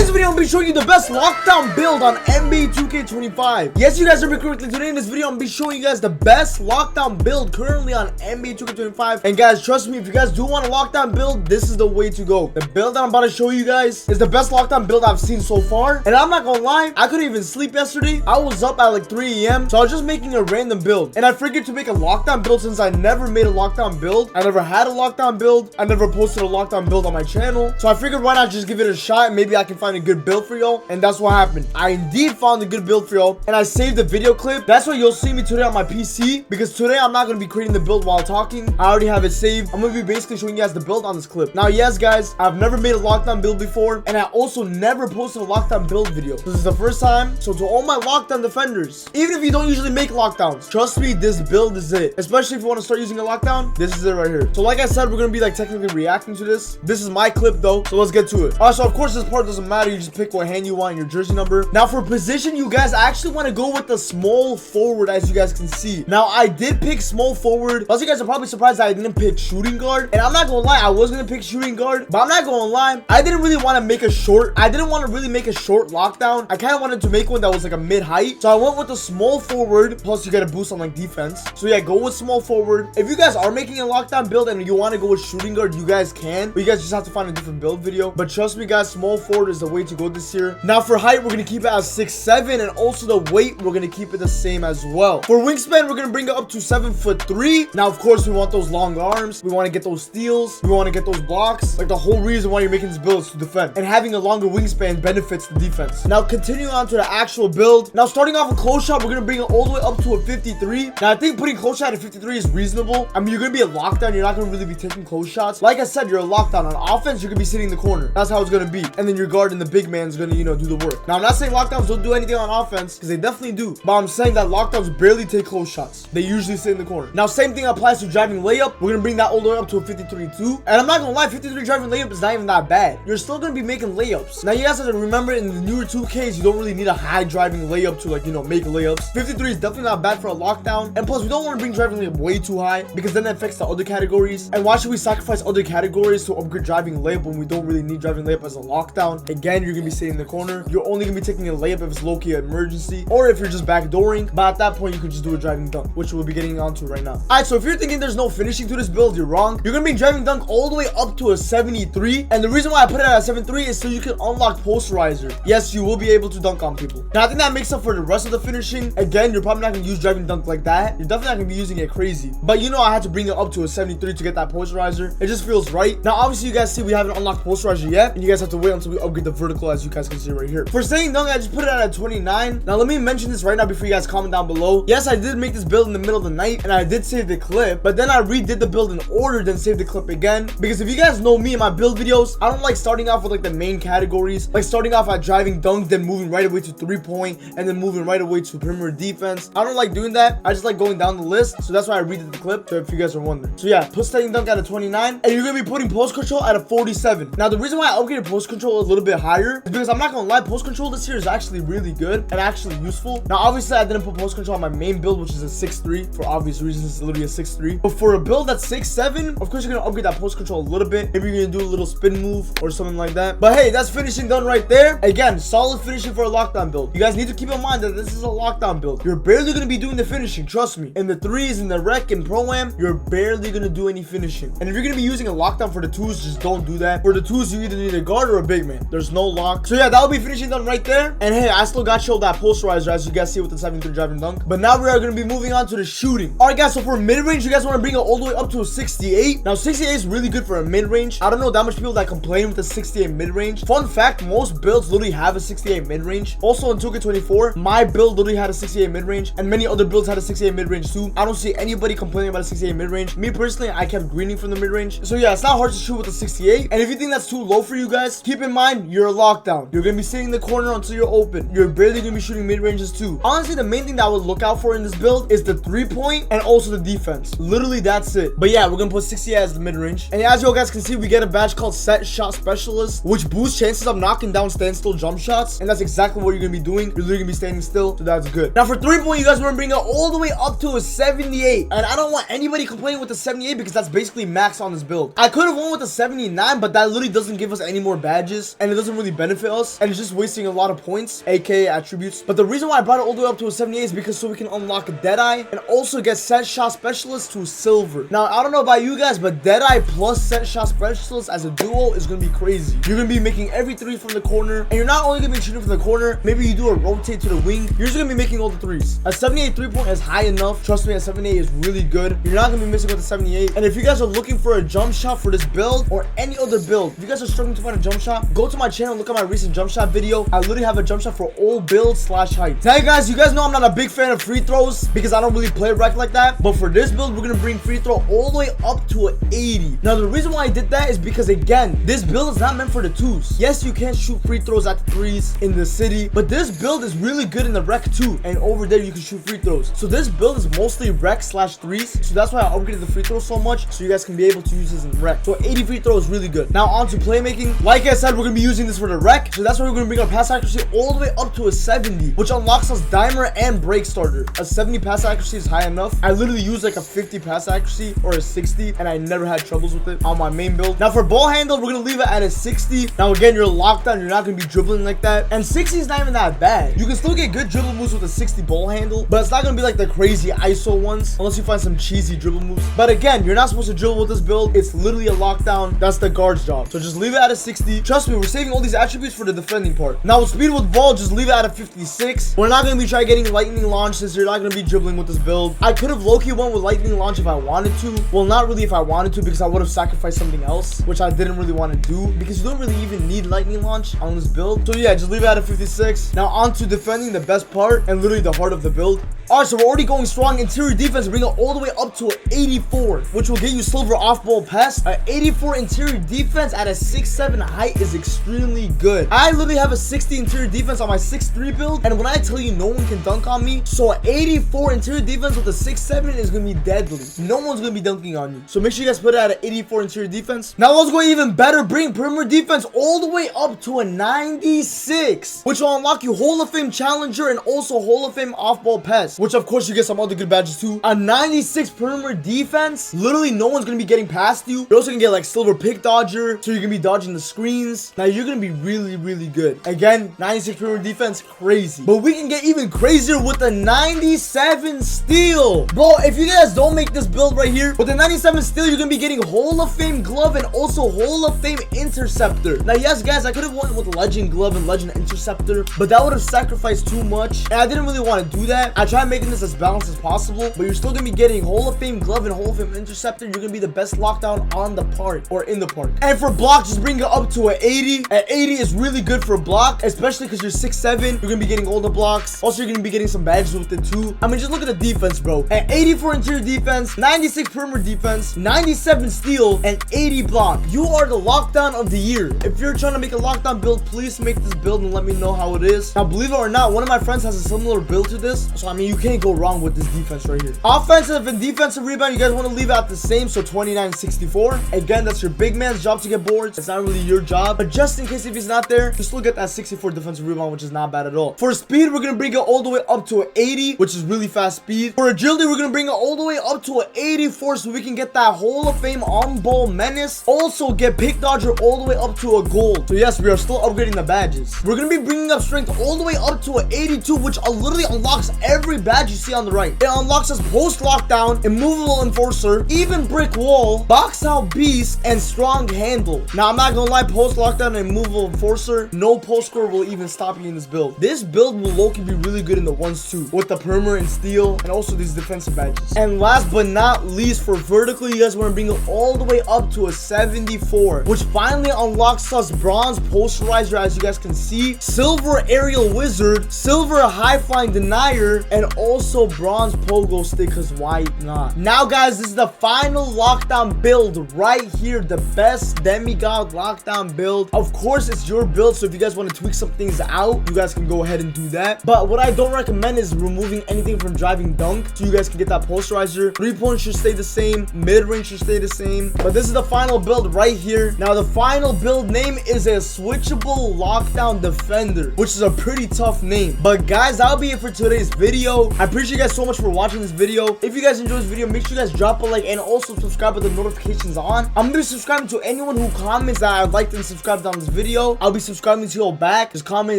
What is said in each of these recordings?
Today's video, I'm going to be showing you the best lockdown build on NBA 2K25. Yes, you guys heard me correctly. Today in this video, I'm going to be showing you guys the best lockdown build currently on NBA 2K25. And guys, trust me, if you guys do want a lockdown build, this is the way to go. The build that I'm about to show you guys is the best lockdown build I've seen so far. And I'm not going to lie, I couldn't even sleep yesterday. I was up at like 3 a.m. So I was just making a random build. And I figured to make a lockdown build since I never made a lockdown build. I never had a lockdown build. I never posted a lockdown build on my channel. So I figured why not just give it a shot and maybe I can find a good build for y'all. And that's what happened. I indeed found a good build for y'all. And I saved the video clip. That's why you'll see me today on my PC. Because today I'm not going to be creating the build while talking. I already have it saved. I'm going to be basically showing you guys the build on this clip. Now, yes, guys, I've never made a lockdown build before. And I also never posted a lockdown build video. This is the first time. So to all my lockdown defenders, even if you don't usually make lockdowns, trust me, this build is it. Especially if you want to start using a lockdown, this is it right here. So like I said, we're going to be like technically reacting to this. This is my clip though. So let's get to it. Alright, so of course this part doesn't matter. You just pick what hand you want and your jersey number. Now for position, you guys actually want to go with the small forward, as you guys can see. Now I did pick small forward. Plus you guys are probably surprised that I didn't pick shooting guard. And I'm not gonna lie, I was gonna pick shooting guard, but I'm not gonna lie, I didn't really want to make a short. I didn't want to really make a short lockdown. I kind of wanted to make one that was like a mid height. So I went with the small forward. Plus you get a boost on like defense. So yeah, go with small forward. If you guys are making a lockdown build and you want to go with shooting guard, you guys can. But you guys just have to find a different build video. But trust me guys, small forward is the way to go this year. Now for height, we're gonna keep it as 6'7", and also the weight, we're gonna keep it the same as well. For wingspan, we're gonna bring it up to 7'3". Now of course we want those long arms, we want to get those steals, we want to get those blocks. Like the whole reason why you're making this build is to defend, and having a longer wingspan benefits the defense. Now continuing on to the actual build. Now starting off with close shot, we're gonna bring it all the way up to a 53. Now I think putting close shot at 53 is reasonable. I mean, you're gonna be a lockdown, you're not gonna really be taking close shots. Like I said, you're a lockdown. On offense, you're gonna be sitting in the corner. That's how it's gonna be. And then your guard and the big man's gonna, you know, do the work. Now I'm not saying lockdowns don't do anything on offense, because they definitely do, but I'm saying that lockdowns barely take close shots. They usually sit in the corner. Now same thing applies to driving layup. We're gonna bring that all the way up to a 53 too. And I'm not gonna lie, 53 driving layup is not even that bad. You're still gonna be making layups. Now you guys have to remember, in the newer 2Ks, you don't really need a high driving layup to, like, you know, make layups. 53 is definitely not bad for a lockdown. And plus we don't want to bring driving layup way too high, because then it affects the other categories. And why should we sacrifice other categories to upgrade driving layup when we don't really need driving layup as a lockdown? Again, you're gonna be sitting in the corner. You're only gonna be taking a layup if it's low-key an emergency, or if you're just backdooring. But at that point, you could just do a driving dunk, which we'll be getting onto right now. Alright, so if you're thinking there's no finishing to this build, you're wrong. You're gonna be driving dunk all the way up to a 73. And the reason why I put it at a 73 is so you can unlock posterizer. Yes, you will be able to dunk on people. Now I think that makes up for the rest of the finishing. Again, you're probably not gonna use driving dunk like that. You're definitely not gonna be using it crazy. But you know, I had to bring it up to a 73 to get that posterizer. It just feels right. Now obviously you guys see we haven't unlocked posterizer yet, and you guys have to wait until we upgrade the vertical, as you guys can see right here. For staying dunk, I just put it at a 29. Now let me mention this right now before you guys comment down below. Yes, I did make this build in the middle of the night, and I did save the clip, but then I redid the build in order, then saved the clip again. Because if you guys know me in my build videos, I don't like starting off with like the main categories, like starting off at driving dunk, then moving right away to 3-point, and then moving right away to perimeter defense. I don't like doing that. I just like going down the list. So that's why I redid the clip, so if you guys are wondering. So yeah, put staying dunk at a 29, and you're gonna be putting post control at a 47. Now the reason why I upgraded post control a little bit higher is because I'm not gonna lie, post control this year is actually really good and actually useful. Now obviously I didn't put post control on my main build, which is a 6'3", for obvious reasons. It's literally a 6'3", but for a build that's 6'7", of course you're gonna upgrade that post control a little bit. Maybe you're gonna do a little spin move or something like that. But hey, that's finishing done right there. Again, solid finishing for a lockdown build. You guys need to keep in mind that this is a lockdown build. You're barely gonna be doing the finishing, trust me. In the threes, in the rec, and pro-am, you're barely gonna do any finishing. And if you're gonna be using a lockdown for the twos, just don't do that. For the twos, you either need a guard or a big man. There's no lock. So yeah, that'll be finishing done right there. And hey, I still got you that posterizer, as you guys see with the 73 driving dunk. But now we are gonna be moving on to the shooting. Alright guys, so for mid-range, you guys want to bring it all the way up to a 68. Now 68 is really good for a mid-range. I don't know that much people that complain with the 68 mid-range. Fun fact, most builds literally have a 68 mid-range. Also in 2K24, my build literally had a 68 mid-range, and many other builds had a 68 mid-range too. I don't see anybody complaining about a 68 mid-range. Me personally, I kept greening from the mid-range. So yeah, it's not hard to shoot with a 68. And if you think that's too low for you guys, keep in mind, you're a lockdown. You're gonna be sitting in the corner until you're open. You're barely gonna be shooting mid-ranges too. Honestly, the main thing that I would look out for in this build is the 3-point and also the defense. Literally, that's it. But yeah, we're gonna put 68 as the mid-range. And as you guys can see, we get a badge called Set Shot Specialist, which boosts chances of knocking down standstill jump shots. And that's exactly what you're gonna be doing. You're literally gonna be standing still, so that's good. Now for 3-point, you guys want to bring it all the way up to a 78. And I don't want anybody complaining with the 78 because that's basically max on this build. I could have won with the 79, but that literally doesn't give us any more badges, and it doesn't really benefit us, and it's just wasting a lot of points, aka attributes. But the reason why I brought it all the way up to a 78 is because so we can unlock a Deadeye and also get set shot specialist to silver. Now I don't know about you guys, but Deadeye plus set shot specialist as a duo is gonna be crazy. You're gonna be making every three from the corner, and you're not only gonna be shooting from the corner, maybe you do a rotate to the wing, you're just gonna be making all the threes. A 78 3-point is high enough. Trust me, a 78 is really good. You're not gonna be missing with a 78. And if you guys are looking for a jump shot for this build or any other build, if you guys are struggling to find a jump shot, go to my channel, look at my recent jump shot video. I literally have a jump shot for all builds / height. Now you guys know I'm not a big fan of free throws because I don't really play rec like that, but for this build we're gonna bring free throw all the way up to an 80. Now the reason why I did that is because, again, this build is not meant for the twos. Yes, you can shoot free throws at the threes in the city, but this build is really good in the rec too, and over there you can shoot free throws. So this build is mostly rec / threes, so that's why I upgraded the free throws so much, so you guys can be able to use this in rec. So 80 free throw is really good. Now on to playmaking. Like I said, we're gonna be using this for the rec, so that's why we're gonna bring our pass accuracy all the way up to a 70, which unlocks us dimer and break starter. A 70 pass accuracy is high enough. I literally use like a 50 pass accuracy or a 60, and I never had troubles with it on my main build. Now for ball handle, we're gonna leave it at a 60. Now again, you're locked down, you're not gonna be dribbling like that, and 60 is not even that bad. You can still get good dribble moves with a 60 ball handle, but it's not gonna be like the crazy ISO ones unless you find some cheesy dribble moves. But again, you're not supposed to dribble with this build. It's literally a lockdown. That's the guard's job. So just leave it at a 60. Trust me, we're saving all these attributes for the defending part. Now with speed with ball, just leave it at a 56. We're not gonna be trying getting lightning launch since you're not gonna be dribbling with this build. I could have low-key went with lightning launch if I wanted to. Well, not really if I wanted to, because I would have sacrificed something else, which I didn't really want to do, because you don't really even need lightning launch on this build. So yeah, just leave it at a 56. Now on to defending, the best part and literally the heart of the build. Alright, so we're already going strong. Interior defense, bring it all the way up to an 84, which will get you silver off-ball pass. An 84 interior defense at a 6'7" height is extremely good. I literally have a 60 interior defense on my 6'3" build, and when I tell you no one can dunk on me, so an 84 interior defense with a 6'7" is going to be deadly. No one's going to be dunking on you. So make sure you guys put it at an 84 interior defense. Now let's go even better. Bring perimeter defense all the way up to a 96, which will unlock you Hall of Fame challenger and also Hall of Fame off-ball pass, which of course you get some other good badges too. A 96 perimeter defense, literally no one's gonna be getting past you. You're also gonna get like silver pick dodger, so you're gonna be dodging the screens. Now you're gonna be really good. Again, 96 perimeter defense, crazy. But we can get even crazier with the 97 steal. Bro, if you guys don't make this build right here with the 97 steal, you're gonna be getting Hall of Fame glove and also Hall of Fame interceptor. Now yes guys, I could have went with legend glove and legend interceptor, but that would have sacrificed too much, and I didn't really want to do that. I tried making this as balanced as possible, but you're still gonna be getting Hall of Fame glove and Hall of Fame interceptor. You're gonna be the best lockdown on the park or in the park. And for block, just bring it up to an 80. An 80 is really good for block, especially because you're 6'7". You're gonna be getting all the blocks. Also, you're gonna be getting some badges with it too. I mean, just look at the defense, bro. An 84 interior defense, 96 perimeter defense, 97 steal, and 80 block. You are the lockdown of the year. If you're trying to make a lockdown build, please make this build and let me know how it is. Now, believe it or not, one of my friends has a similar build to this, so I mean, you can't go wrong with this defense right here. Offensive and defensive rebound, you guys want to leave it at the same, so 29 64. Again, that's your big man's job to get boards. It's not really your job, but just in case if he's not there, you still get that 64 defensive rebound, which is not bad at all. For speed, we're gonna bring it all the way up to an 80, which is really fast speed. For agility, we're gonna bring it all the way up to an 84, so we can get that Hall of Fame on-ball menace. Also get pick dodger all the way up to a gold. So yes, we are still upgrading the badges. We're gonna be bringing up strength all the way up to an 82, which literally unlocks every badge you see on the right. It unlocks us post lockdown, immovable enforcer, even brick wall, box out beast, and strong handle. Now I'm not gonna lie, post lockdown and immovable enforcer, no post score will even stop you in this build. This build will low-key be really good in the ones too, with the perimeter and steal, and also these defensive badges. And last but not least, for vertical, you guys want to bring it all the way up to a 74, which finally unlocks us bronze posterizer, as you guys can see, silver aerial wizard, silver high flying denier, and also bronze pogo stick, because why not? Now guys, this is the final lockdown build right here, the best demigod lockdown build. Of course, it's your build, so if you guys want to tweak some things out, you guys can go ahead and do that. But what I don't recommend is removing anything from driving dunk, so you guys can get that posterizer. 3-point should stay the same, mid-range should stay the same, but this is the final build right here. Now the final build name is a switchable lockdown defender, which is a pretty tough name. But guys, that'll be it for today's video. I appreciate you guys so much for watching this video. If you guys enjoyed this video, make sure you guys drop a like and also subscribe with the notifications on. I'm gonna be subscribing to anyone who comments that I liked and subscribed on this video. video, I'll be subscribing to your back. Just comment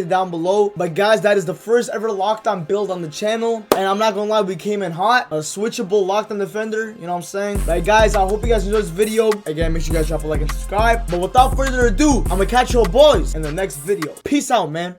it down below. But guys, that is the first ever lockdown build on the channel, and I'm not gonna lie, we came in hot. A switchable lockdown defender, you know what I'm saying? Right guys, I hope you guys enjoyed this video. Again, make sure you guys drop a like and subscribe. But without further ado, I'm gonna catch your boys in the next video. Peace out, man.